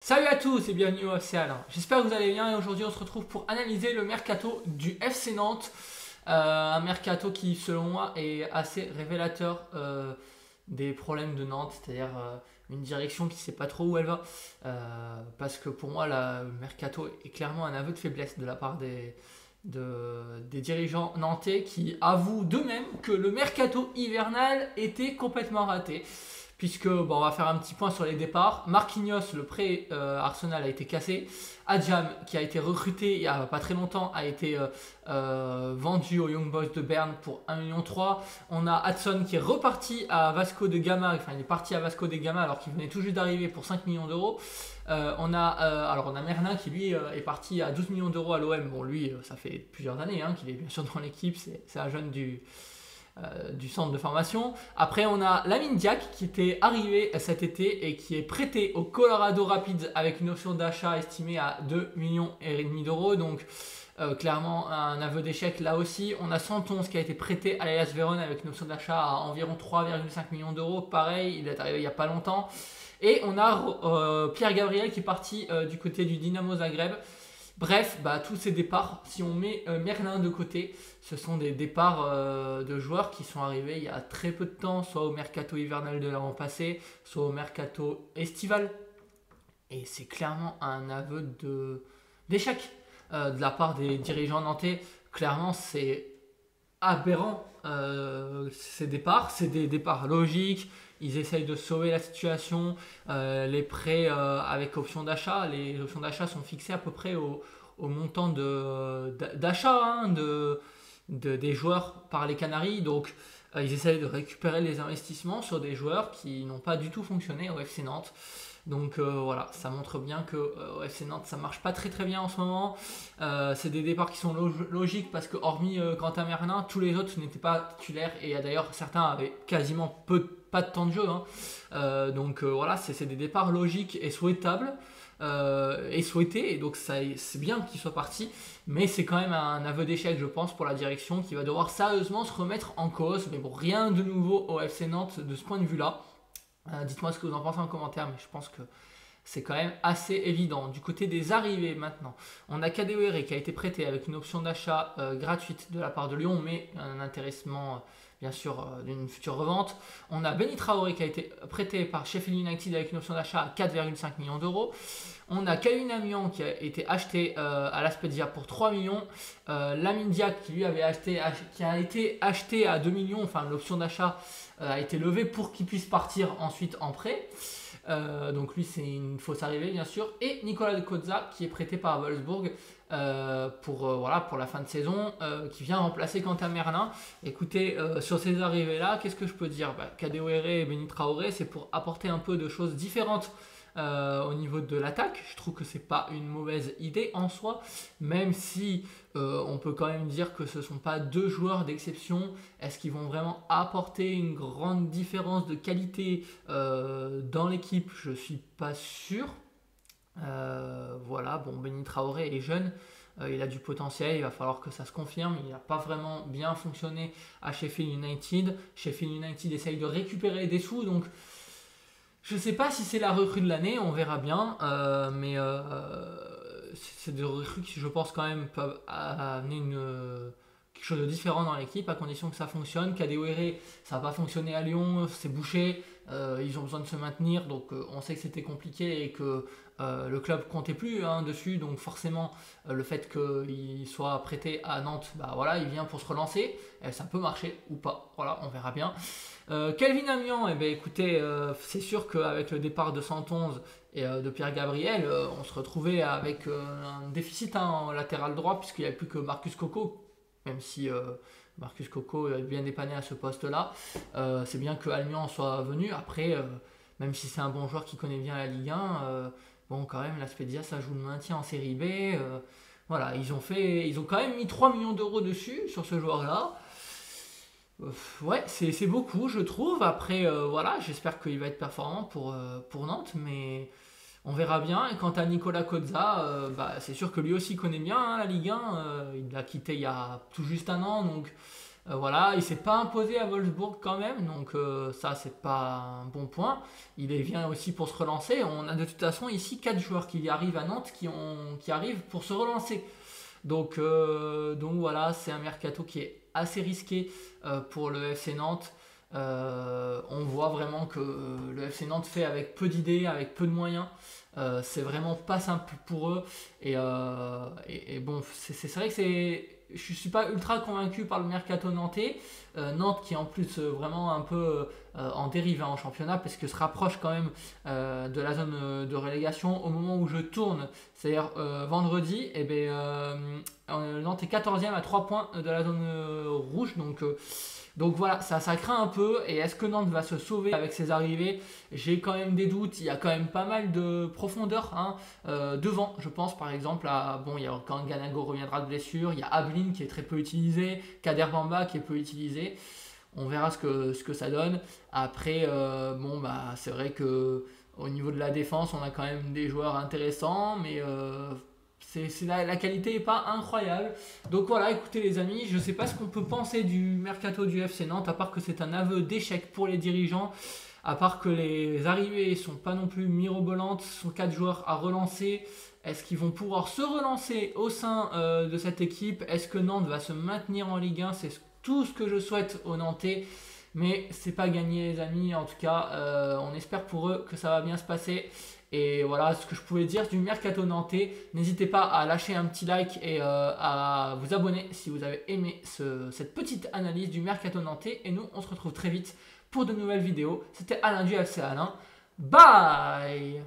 Salut à tous et bienvenue au FC Alain. J'espère que vous allez bien et aujourd'hui on se retrouve pour analyser le mercato du FC Nantes. Un mercato qui selon moi est assez révélateur des problèmes de Nantes, c'est-à-dire une direction qui ne sait pas trop où elle va. Parce que pour moi le mercato est clairement un aveu de faiblesse de la part des dirigeants nantais qui avouent d'eux-mêmes que le mercato hivernal était complètement raté. Puisque bon, on va faire un petit point sur les départs. Marquinhos, le prêt Arsenal a été cassé. Adjam, qui a été recruté il n'y a pas très longtemps, a été vendu aux Young Boys de Berne pour 1,3 million. On a Hudson qui est reparti à Vasco de Gama, enfin il est parti à Vasco de Gama alors qu'il venait tout juste d'arriver pour 5 millions d'euros. On a Merlin qui lui est parti à 12 millions d'euros à l'OM. Bon lui, ça fait plusieurs années qu'il est bien sûr dans l'équipe, c'est un jeune du centre de formation. Après, on a Lamine Diack qui était arrivé cet été et qui est prêté au Colorado Rapids avec une option d'achat estimée à 2,5 millions d'euros. Donc, clairement, un aveu d'échec là aussi. On a Santon qui a été prêté à l'Hellas Vérone avec une option d'achat à environ 3,5 millions d'euros. Pareil, il est arrivé il n'y a pas longtemps. Et on a Pierre Gabriel qui est parti du côté du Dynamo Zagreb. Bref, tous ces départs, si on met Merlin de côté, ce sont des départs de joueurs qui sont arrivés il y a très peu de temps, soit au mercato hivernal de l'an passé, soit au mercato estival. Et c'est clairement un aveu d'échec de la part des dirigeants nantais. Clairement, c'est aberrant ces départs. C'est des départs logiques. Ils essayent de sauver la situation. Les prêts avec option d'achat, les options d'achat sont fixées à peu près au montant d'achat des joueurs par les Canaries. Donc ils essayent de récupérer les investissements sur des joueurs qui n'ont pas du tout fonctionné au FC Nantes. Donc voilà, ça montre bien que au FC Nantes ça marche pas très très bien en ce moment. C'est des départs qui sont logiques parce que hormis Quentin Merlin, tous les autres n'étaient pas titulaires et d'ailleurs certains avaient quasiment pas de temps de jeu. Donc voilà, c'est des départs logiques et souhaitables et souhaités. Et donc c'est bien qu'ils soient partis, mais c'est quand même un aveu d'échec, je pense, pour la direction qui va devoir sérieusement se remettre en cause. Mais bon, rien de nouveau au FC Nantes de ce point de vue-là. Dites-moi ce que vous en pensez en commentaire, mais je pense que c'est quand même assez évident. Du côté des arrivées maintenant, on a Kadewere qui a été prêté avec une option d'achat gratuite de la part de Lyon, mais un intéressement bien sûr d'une future revente. On a Benny Traoré qui a été prêté par Sheffield United avec une option d'achat à 4,5 millions d'euros. On a Kayun Amian qui a été acheté à l'Aspedia pour 3 millions. Lamine Diack qui lui qui a été acheté à 2 millions, enfin l'option d'achat a été levée pour qu'il puisse partir ensuite en prêt. Donc lui c'est une fausse arrivée bien sûr. Et Nicolas Kozza qui est prêté par Wolfsburg pour la fin de saison, qui vient remplacer Quentin Merlin. Écoutez, sur ces arrivées là, qu'est-ce que je peux dire? Kadewere et Benny Traoré, c'est pour apporter un peu de choses différentes au niveau de l'attaque. Je trouve que c'est pas une mauvaise idée en soi, même si on peut quand même dire que ce ne sont pas deux joueurs d'exception. Est-ce qu'ils vont vraiment apporter une grande différence de qualité dans l'équipe? Je suis pas sûr. Voilà, bon, Benny Traoré est jeune, il a du potentiel, il va falloir que ça se confirme. Il n'a pas vraiment bien fonctionné à Sheffield United. Sheffield United essaye de récupérer des sous, donc je ne sais pas si c'est la recrue de l'année, on verra bien, mais c'est des recrues qui, je pense, quand même peuvent amener quelque chose de différent dans l'équipe, à condition que ça fonctionne. Kadewere, ça n'a pas fonctionné à Lyon, c'est bouché, ils ont besoin de se maintenir, donc on sait que c'était compliqué et que le club comptait plus dessus, donc forcément le fait qu'il soit prêté à Nantes, voilà, il vient pour se relancer, ça peut marcher ou pas, voilà, on verra bien. Kelvin Amian, écoutez, c'est sûr qu'avec le départ de 111 et de Pierre Gabriel, on se retrouvait avec un déficit en latéral droit puisqu'il n'y avait plus que Marcus Coco, même si Marcus Coco est bien dépanné à ce poste-là. C'est bien que Amian soit venu. Après, même si c'est un bon joueur qui connaît bien la Ligue 1, bon, quand même, l'Aspedia, ça joue le maintien en série B. Voilà, ils ont quand même mis 3 millions d'euros dessus sur ce joueur-là. Ouais, c'est beaucoup, je trouve. Après, voilà, j'espère qu'il va être performant pour Nantes, mais on verra bien. Et quant à Nicolas Kozza, c'est sûr que lui aussi connaît bien la Ligue 1. Il l'a quitté il y a tout juste un an, donc Voilà, il s'est pas imposé à Wolfsburg quand même, donc ça c'est pas un bon point. Il vient aussi pour se relancer. On a de toute façon ici 4 joueurs qui arrivent à Nantes qui arrivent pour se relancer. Donc voilà, c'est un mercato qui est assez risqué pour le FC Nantes. On voit vraiment que le FC Nantes fait avec peu d'idées, avec peu de moyens. C'est vraiment pas simple pour eux. Et bon, c'est vrai que je suis pas ultra convaincu par le mercato nantais. Nantes qui est en plus vraiment un peu en dérive en championnat parce que se rapproche quand même de la zone de relégation au moment où je tourne, c'est-à-dire vendredi. Et Nantes est 14e à 3 points de la zone rouge, donc voilà, ça craint un peu. Et est-ce que Nantes va se sauver avec ses arrivées? J'ai quand même des doutes. Il y a quand même pas mal de profondeur devant, je pense par exemple. Il y a quand Ganago reviendra de blessure. Il y a Ablin qui est très peu utilisé. Kader Bamba qui est peu utilisé. On verra ce que ça donne. Après, c'est vrai que au niveau de la défense, on a quand même des joueurs intéressants, mais la qualité n'est pas incroyable. Donc voilà, écoutez les amis, je ne sais pas ce qu'on peut penser du mercato du FC Nantes, à part que c'est un aveu d'échec pour les dirigeants, à part que les arrivées ne sont pas non plus mirobolantes, ce sont 4 joueurs à relancer. Est-ce qu'ils vont pouvoir se relancer au sein de cette équipe? Est-ce que Nantes va se maintenir en Ligue 1? C'est tout ce que je souhaite aux Nantais. Mais c'est pas gagné les amis, en tout cas on espère pour eux que ça va bien se passer. Et voilà ce que je pouvais dire du mercato nantais. N'hésitez pas à lâcher un petit like et à vous abonner si vous avez aimé cette petite analyse du mercato nantais. Et nous on se retrouve très vite pour de nouvelles vidéos. C'était Alain du FC Alain. Bye!